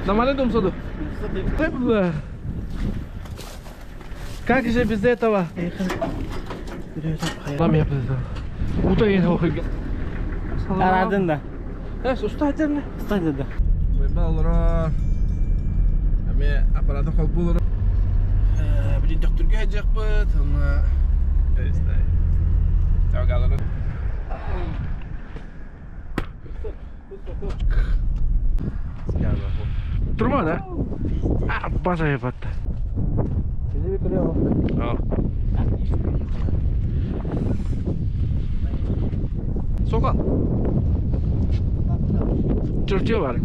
Нормально дом саду? Как же без этого? Лам я без этого. Утаен хохига. Арадын да. Устатен. Стайды да. Балра. Аме аппараты хол булыр. Блин, доктурга жакпыт. Аны эстай. Тагалыр. Турма да? А, база ебатта. Тебе клево. А. Сокал. Чурчу бар.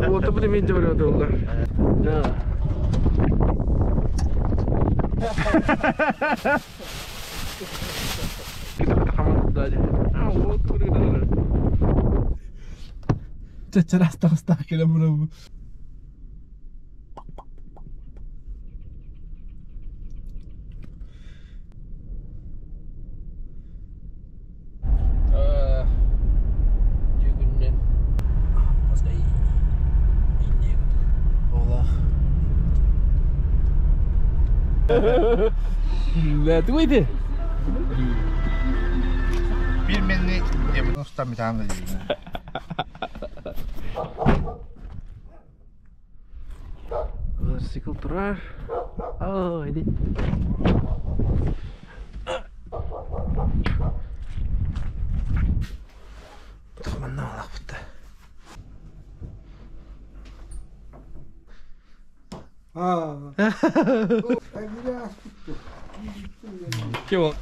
Вот это мне говорят, да. Kita katakan dali. Ah, вот это. Цэцэр астаа кило мөн. Жүгүннен бастай инне Олах. Ла туйди. Bir menni yapın ustam bir tane de değil. Sikil turar. Oh, ini. Mana lah puta. Ha. Чего?